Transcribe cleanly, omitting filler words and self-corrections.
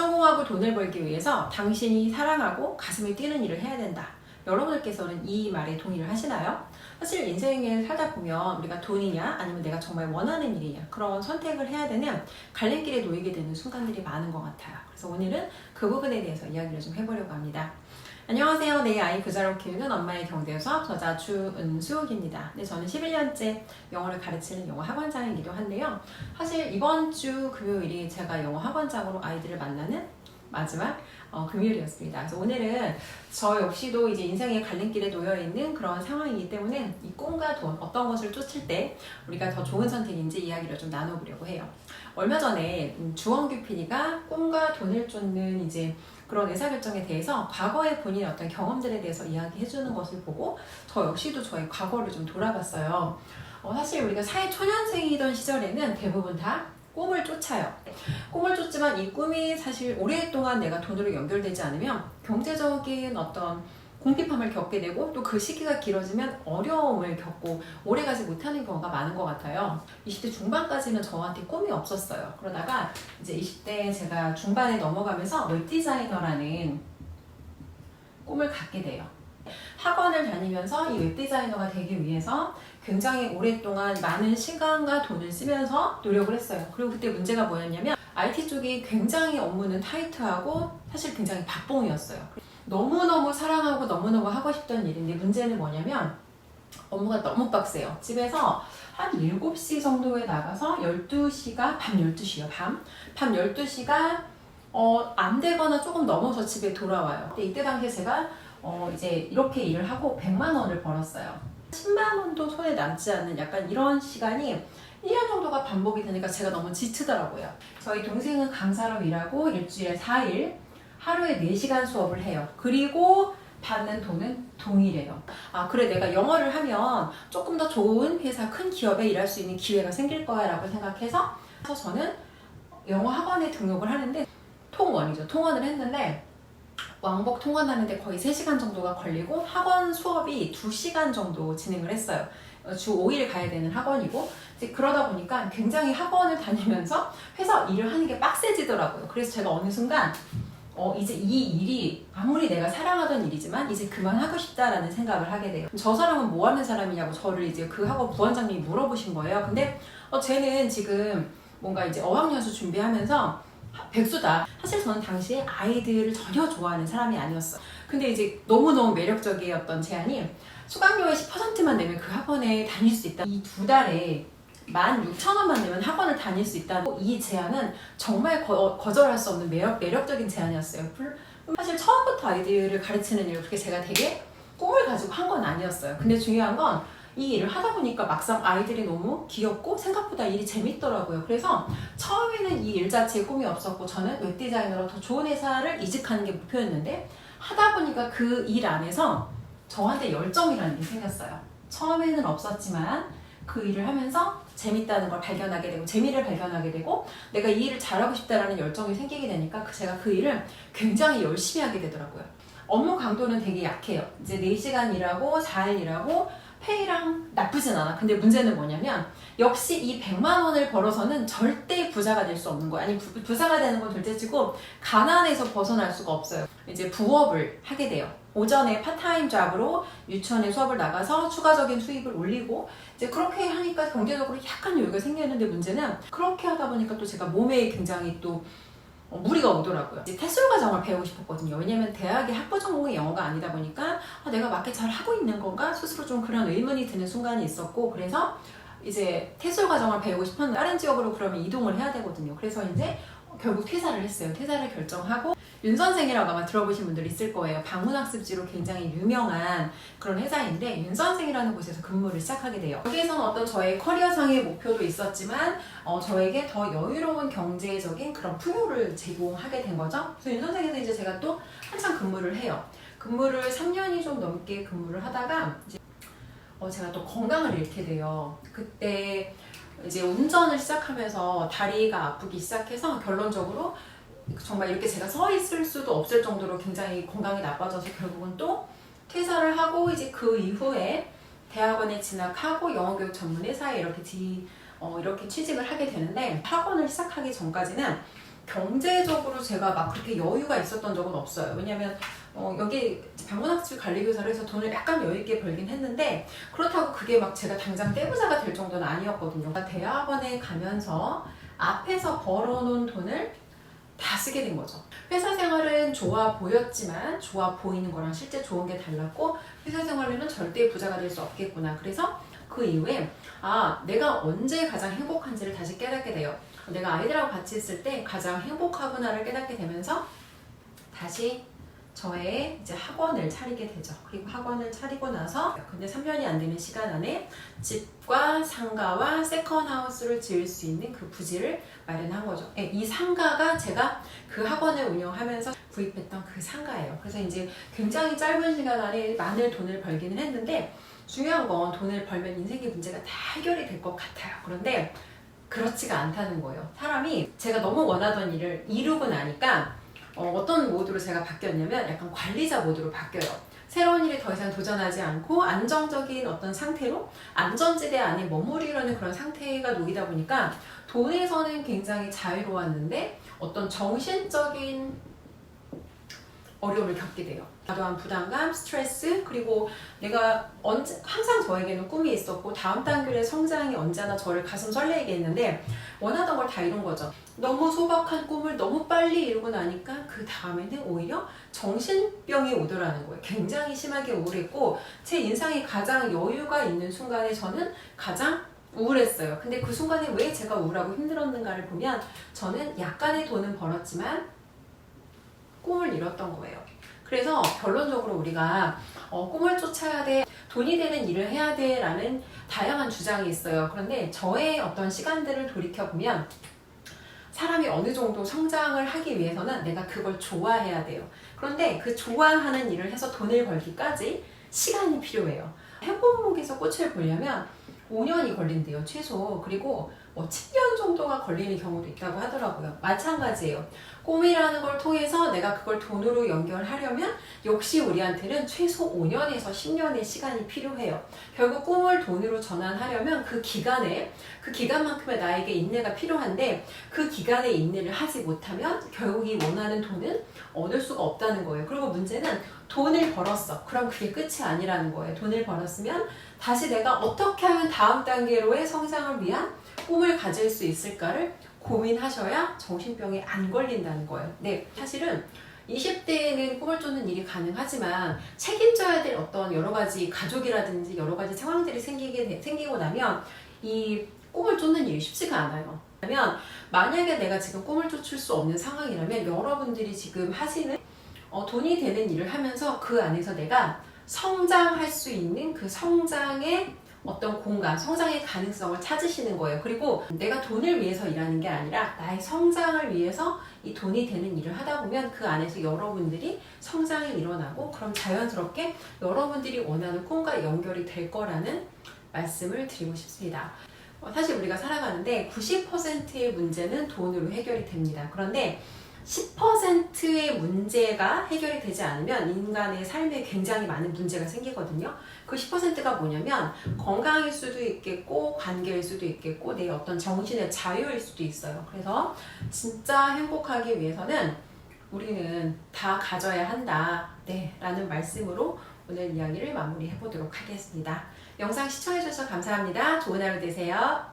성공하고 돈을 벌기 위해서 당신이 사랑하고 가슴이 뛰는 일을 해야 된다. 여러분들께서는 이 말에 동의를 하시나요? 사실 인생을 살다 보면 우리가 돈이냐 아니면 내가 정말 원하는 일이냐 그런 선택을 해야 되는 갈림길에 놓이게 되는 순간들이 많은 것 같아요. 그래서 오늘은 그 부분에 대해서 이야기를 좀 해보려고 합니다. 안녕하세요. 내 아이 부자로 키우는 엄마의 경제 수업 저자 주은수옥입니다. 네, 저는 11년째 영어를 가르치는 영어 학원장이기도 한데요. 사실 이번 주 금요일이 제가 영어 학원장으로 아이들을 만나는 마지막 금요일이었습니다. 그래서 오늘은 저 역시도 이제 인생의 갈림길에 놓여 있는 그런 상황이기 때문에 이 꿈과 돈 어떤 것을 쫓을 때 우리가 더 좋은 선택인지 이야기를 좀 나눠보려고 해요. 얼마 전에 주원규 PD가 꿈과 돈을 쫓는 이제 그런 의사결정에 대해서 과거의 본인의 어떤 경험들에 대해서 이야기해주는 것을 보고 저 역시도 저의 과거를 좀 돌아봤어요. 사실 우리가 사회 초년생이던 시절에는 대부분 다 꿈을 쫓아요. 꿈을 쫓지만 이 꿈이 사실 오랫동안 내가 돈으로 연결되지 않으면 경제적인 어떤 궁핍함을 겪게 되고 또 그 시기가 길어지면 어려움을 겪고 오래가지 못하는 경우가 많은 것 같아요. 20대 중반까지는 저한테 꿈이 없었어요. 그러다가 이제 20대 제가 중반에 넘어가면서 웹디자이너라는 꿈을 갖게 돼요. 학원을 다니면서 이 웹디자이너가 되기 위해서 굉장히 오랫동안 많은 시간과 돈을 쓰면서 노력을 했어요. 그리고 그때 문제가 뭐였냐면 IT 쪽이 굉장히 업무는 타이트하고 사실 굉장히 박봉이었어요. 너무너무 사랑하고 너무너무 하고 싶던 일인데 문제는 뭐냐면 업무가 너무 빡세요. 집에서 한 7시 정도에 나가서 12시가 밤 12시요. 밤 12시가 안 되거나 조금 넘어서 집에 돌아와요. 근데 이때 당시에 제가 이제 이렇게 일을 하고 100만 원을 벌었어요. 10만 원도 손에 남지 않는 약간 이런 시간이 1년 정도가 반복이 되니까 제가 너무 지치더라고요. 저희 동생은 강사로 일하고 일주일에 4일 하루에 4시간 수업을 해요. 그리고 받는 돈은 동일해요. 그래 내가 영어를 하면 조금 더 좋은 회사 큰 기업에 일할 수 있는 기회가 생길 거야 라고 생각해서 저는 영어 학원에 등록을 하는데 통원이죠. 통원을 했는데 왕복 통원하는데 거의 3시간 정도가 걸리고 학원 수업이 2시간 정도 진행을 했어요. 주 5일 가야 되는 학원이고 이제 그러다 보니까 굉장히 학원을 다니면서 회사 일을 하는 게 빡세지더라고요. 그래서 제가 어느 순간 이제 이 일이 아무리 내가 사랑하던 일이지만 이제 그만하고 싶다라는 생각을 하게 돼요. 저 사람은 뭐 하는 사람이냐고 저를 이제 그 학원 부원장님이 물어보신 거예요. 근데 쟤는 지금 뭔가 이제 어학연수 준비하면서 백수다. 사실 저는 당시에 아이들을 전혀 좋아하는 사람이 아니었어요. 근데 이제 너무너무 매력적이었던 제안이 수강료의 10%만 내면 그 학원에 다닐 수 있다. 이 2달에 16,000원만 내면 학원을 다닐 수 있다는 이 제안은 정말 거절할 수 없는 매력적인 제안이었어요. 사실 처음부터 아이들을 가르치는 일을 그렇게 제가 되게 꿈을 가지고 한 건 아니었어요. 근데 중요한 건 이 일을 하다 보니까 막상 아이들이 너무 귀엽고 생각보다 일이 재밌더라고요. 그래서 처음에는 이 일 자체에 꿈이 없었고 저는 웹디자이너로 더 좋은 회사를 이직하는 게 목표였는데 하다 보니까 그 일 안에서 저한테 열정이라는 게 생겼어요. 처음에는 없었지만 그 일을 하면서 재밌다는 걸 발견하게 되고 재미를 발견하게 되고 내가 이 일을 잘하고 싶다라는 열정이 생기게 되니까 제가 그 일을 굉장히 열심히 하게 되더라고요. 업무 강도는 되게 약해요. 이제 4시간 일하고 4일 일하고 페이랑 나쁘진 않아. 근데 문제는 뭐냐면 역시 이 100만 원을 벌어서는 절대 부자가 될 수 없는 거야. 아니 부자가 되는 건 둘째치고 가난에서 벗어날 수가 없어요. 이제 부업을 하게 돼요. 오전에 파타임 잡으로 유치원에 수업을 나가서 추가적인 수입을 올리고 이제 그렇게 하니까 경제적으로 약간 여유가 생겼는데 문제는 그렇게 하다 보니까 또 제가 몸에 굉장히 또 무리가 오더라고요. 이제 태술 과정을 배우고 싶었거든요. 왜냐면 대학의 학부 전공이 영어가 아니다 보니까 내가 맞게 잘 하고 있는 건가 스스로 좀 그런 의문이 드는 순간이 있었고 그래서 이제 태술 과정을 배우고 싶었는데 다른 지역으로 그러면 이동을 해야 되거든요. 그래서 이제 결국 퇴사를 했어요. 퇴사를 결정하고 윤 선생이라고 아마 들어보신 분들 있을 거예요. 방문학습지로 굉장히 유명한 그런 회사인데 윤 선생이라는 곳에서 근무를 시작하게 돼요. 여기에서는 어떤 저의 커리어상의 목표도 있었지만 저에게 더 여유로운 경제적인 그런 풍요를 제공하게 된 거죠. 그래서 윤 선생에서 이제 제가 또 한참 근무를 해요. 근무를 3년이 좀 넘게 근무를 하다가 이제 제가 또 건강을 잃게 돼요. 그때 이제 운전을 시작하면서 다리가 아프기 시작해서 결론적으로 정말 이렇게 제가 서 있을 수도 없을 정도로 굉장히 건강이 나빠져서 결국은 또 퇴사를 하고 이제 그 이후에 대학원에 진학하고 영어교육 전문 회사에 이렇게 취직을 하게 되는데 학원을 시작하기 전까지는 경제적으로 제가 막 그렇게 여유가 있었던 적은 없어요. 왜냐면 여기 방문학습 관리교사를 해서 돈을 약간 여유있게 벌긴 했는데 그렇다고 그게 막 제가 당장 떼부자가 될 정도는 아니었거든요. 대학원에 가면서 앞에서 벌어놓은 돈을 다 쓰게 된 거죠. 회사 생활은 좋아 보였지만 좋아 보이는 거랑 실제 좋은 게 달랐고 회사 생활에는 절대 부자가 될 수 없겠구나. 그래서 그 이후에 내가 언제 가장 행복한지를 다시 깨닫게 돼요. 내가 아이들하고 같이 있을 때 가장 행복하구나를 깨닫게 되면서 다시 저의 이제 학원을 차리게 되죠. 그리고 학원을 차리고 나서 근데 3년이 안 되는 시간 안에 집과 상가와 세컨하우스를 지을 수 있는 그 부지를 마련한 거죠. 이 상가가 제가 그 학원을 운영하면서 구입했던 그 상가예요. 그래서 이제 굉장히 짧은 시간 안에 많은 돈을 벌기는 했는데 중요한 건 돈을 벌면 인생의 문제가 다 해결이 될 것 같아요. 그런데 그렇지가 않다는 거예요. 사람이 제가 너무 원하던 일을 이루고 나니까 어떤 모드로 제가 바뀌었냐면 약간 관리자 모드로 바뀌어요. 새로운 일에 더 이상 도전하지 않고 안정적인 어떤 상태로 안전지대 안에 머무르려는 그런 상태가 놓이다 보니까 돈에서는 굉장히 자유로웠는데 어떤 정신적인 어려움을 겪게 돼요. 과도한 부담감, 스트레스, 그리고 내가 항상 저에게는 꿈이 있었고 다음 단계의 성장이 언제나 저를 가슴 설레게 했는데 원하던 걸 다 이룬 거죠. 너무 소박한 꿈을 너무 빨리 이루고 나니까 그 다음에는 오히려 정신병이 오더라는 거예요. 굉장히 심하게 우울했고 제 인생에 가장 여유가 있는 순간에 저는 가장 우울했어요. 근데 그 순간에 왜 제가 우울하고 힘들었는가를 보면 저는 약간의 돈은 벌었지만 꿈을 이뤘던 거예요. 그래서 결론적으로 우리가 꿈을 쫓아야 돼, 돈이 되는 일을 해야 돼 라는 다양한 주장이 있어요. 그런데 저의 어떤 시간들을 돌이켜보면 사람이 어느 정도 성장을 하기 위해서는 내가 그걸 좋아해야 돼요. 그런데 그 좋아하는 일을 해서 돈을 벌기까지 시간이 필요해요. 행복목에서 꽃을 보려면 5년이 걸린대요, 최소. 그리고 7년 정도가 걸리는 경우도 있다고 하더라고요. 마찬가지예요. 꿈이라는 걸 통해서 내가 그걸 돈으로 연결하려면 역시 우리한테는 최소 5년에서 10년의 시간이 필요해요. 결국 꿈을 돈으로 전환하려면 그 기간만큼의 나에게 인내가 필요한데 그 기간에 인내를 하지 못하면 결국 이 원하는 돈은 얻을 수가 없다는 거예요. 그리고 문제는 돈을 벌었어. 그럼 그게 끝이 아니라는 거예요. 돈을 벌었으면 다시 내가 어떻게 하면 다음 단계로의 성장을 위한 꿈을 가질 수 있을까를 고민하셔야 정신병에 안 걸린다는 거예요. 네, 사실은 20대에는 꿈을 쫓는 일이 가능하지만 책임져야 될 어떤 여러 가지 가족이라든지 여러 가지 상황들이 생기고 나면 이 꿈을 쫓는 일이 쉽지가 않아요. 그러면 만약에 내가 지금 꿈을 쫓을 수 없는 상황이라면 여러분들이 지금 하시는 돈이 되는 일을 하면서 그 안에서 내가 성장할 수 있는 그 성장의 어떤 공간, 성장의 가능성을 찾으시는 거예요. 그리고 내가 돈을 위해서 일하는 게 아니라 나의 성장을 위해서 이 돈이 되는 일을 하다 보면 그 안에서 여러분들이 성장이 일어나고 그럼 자연스럽게 여러분들이 원하는 꿈과 연결이 될 거라는 말씀을 드리고 싶습니다. 사실 우리가 살아가는데 90%의 문제는 돈으로 해결이 됩니다. 그런데 10%의 문제가 해결이 되지 않으면 인간의 삶에 굉장히 많은 문제가 생기거든요. 그 10%가 뭐냐면 건강일 수도 있겠고 관계일 수도 있겠고 내 어떤 정신의 자유일 수도 있어요. 그래서 진짜 행복하기 위해서는 우리는 다 가져야 한다. 네, 라는 말씀으로 오늘 이야기를 마무리해 보도록 하겠습니다. 영상 시청해 주셔서 감사합니다. 좋은 하루 되세요.